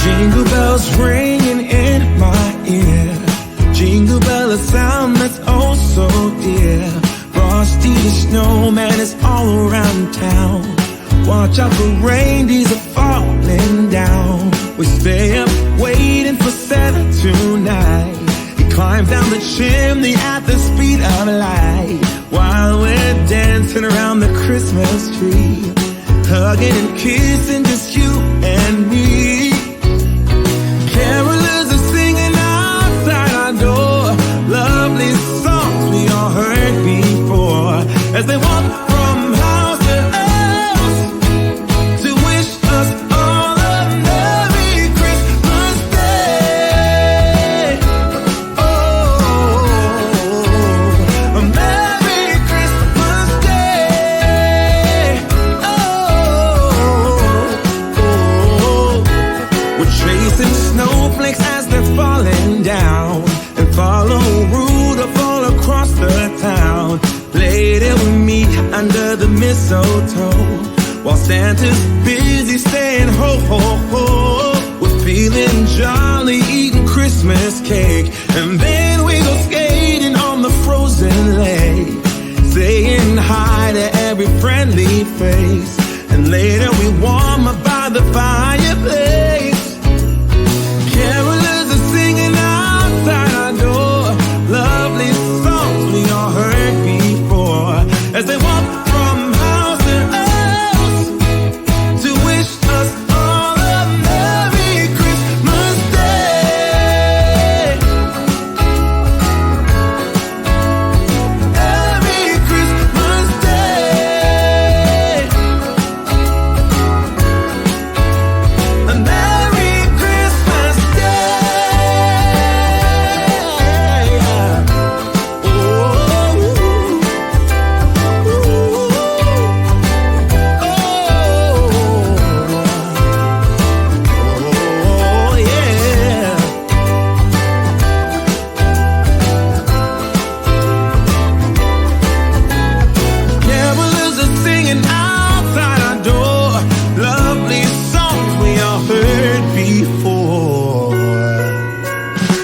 Jingle bells ringing in my ear. Jingle bell, a sound that's oh so dear. Frosty the snowman is all around town. Watch out for reindeers are falling down. We stay up waiting for Santa tonight. He climbs down the chimney at the speed of light, while we're dancing around the Christmas tree, hugging and kissing just you and me. Carolers are singing outside our door, lovely songs we all heard before, as they walk from house to house to wish us all a Merry Christmas Day. Oh, a Merry Christmas Day. Oh, we're chasing snowflakes as they're falling down, and follow Rudolph all across the town. Later we meet under the mistletoe, while Santa's busy saying ho ho ho. We're feeling jolly, eating Christmas cake, and then we go skating on the frozen lake, saying hi to every friendly face, and later we warm up by the fireplace. Carolers are singing outside our door, lovely songs we all heard before, as they walk from house to house to wish us all a Merry Christmas Day. Merry Christmas Day. A Merry Christmas Day. Oh, yeah. Carolers are singing outside our door, lovely songs we all heard before,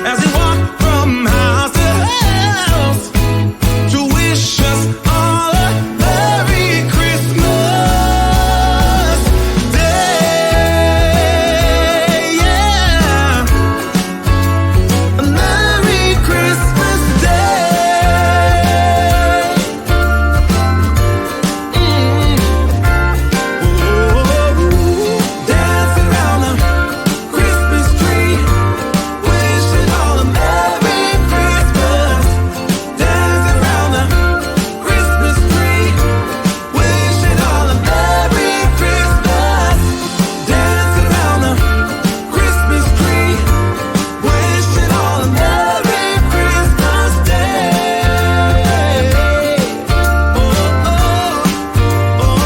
as we walk from house to house to wish us all a Merry Christmas Day. Yeah, a Merry Christmas Day. Dancing around the Christmas tree, wishing all a Merry Christmas. Dancing around the Christmas tree, wishing all a Merry Christmas. Dancing around the Christmas tree, wishing all a Merry Christmas Day. Oh, oh, oh, oh,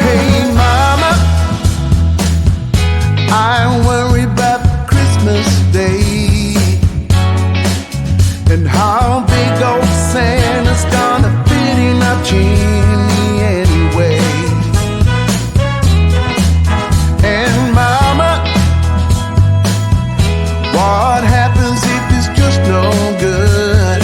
Hey mama, I worry about Christmas Day and how big old Santa's gonna fit in our chimney anyway. And mama, what happens if it's just no good?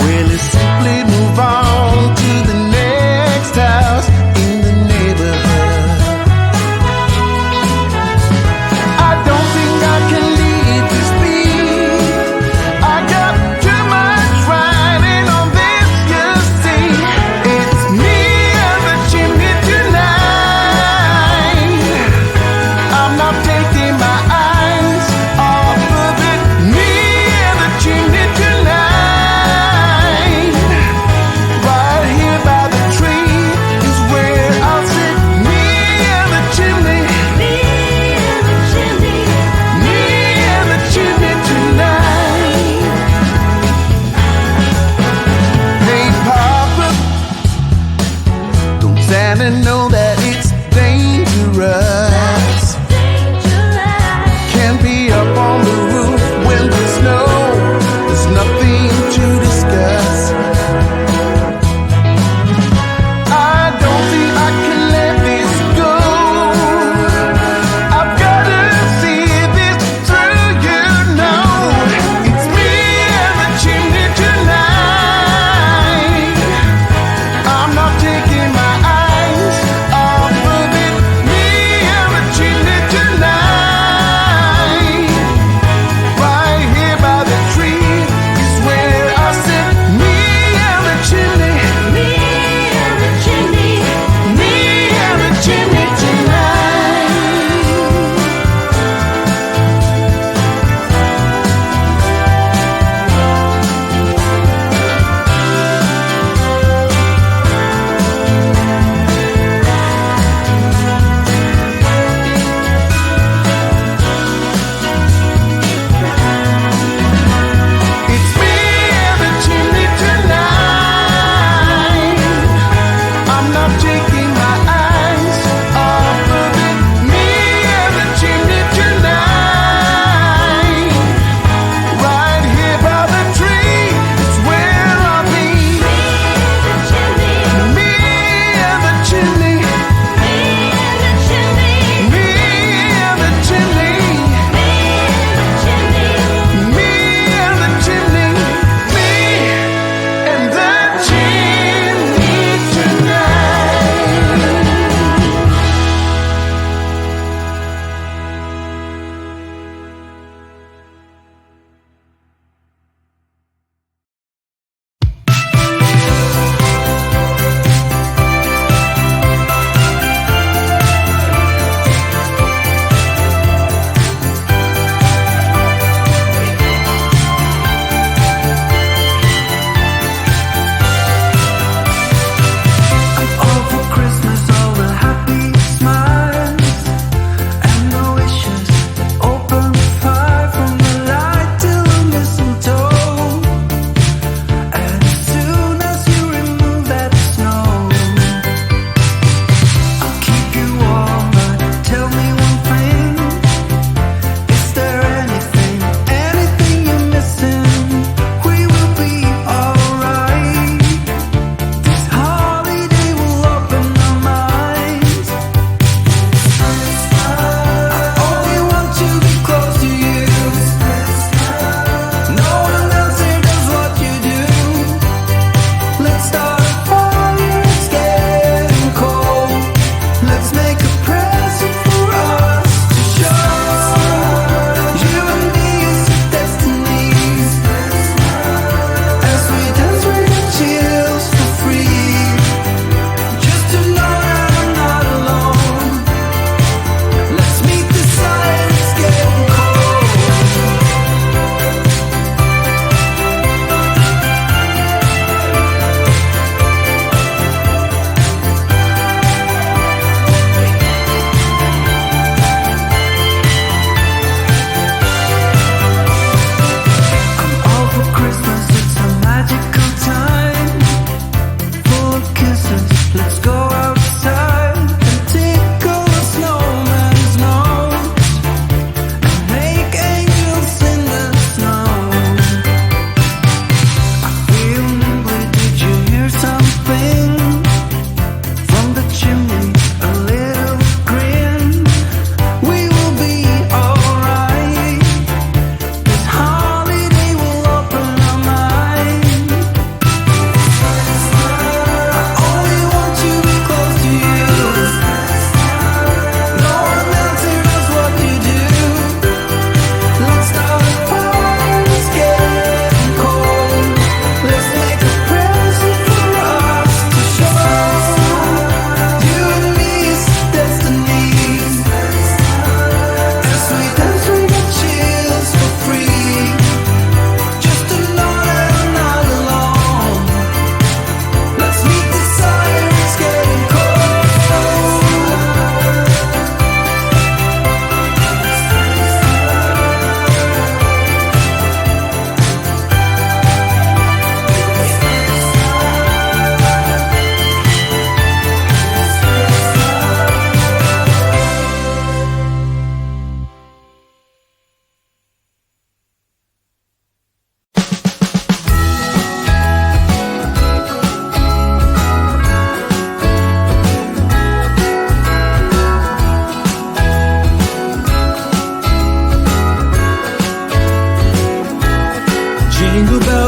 Will it simply move on to the next house in the neighborhood? I don't think I can leave this be. I got too much riding on this year's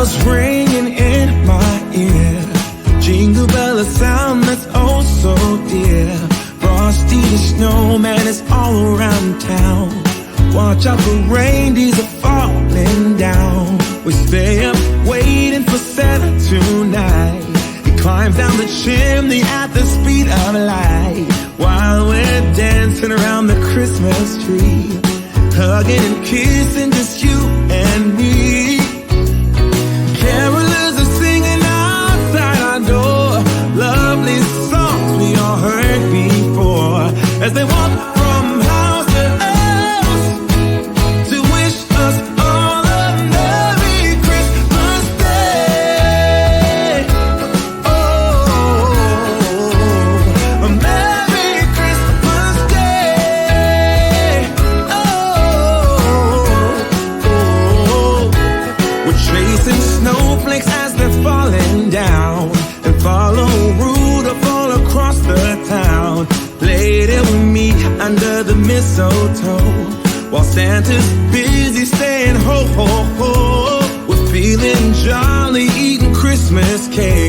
bells ringing in my ear. Jingle bell, a sound that's oh so dear. Frosty the snowman is all around town. Watch out for reindeers are falling down. We stay up waiting for Santa tonight. He climbs down the chimney at the speed of light, while we're dancing around the Christmas tree, hugging and kissing just you and me. Carolers are singing outside our door, lovely songs we all heard before, as they walk from house to house to wish us all a Merry Christmas Day. Oh, a Merry Christmas Day. Oh, we're chasing snowflakes as they're falling down, and follow Rudolph all across the town. Later we meet under the mistletoe, while Santa's busy saying ho ho ho. We're feeling jolly, eating Christmas cake.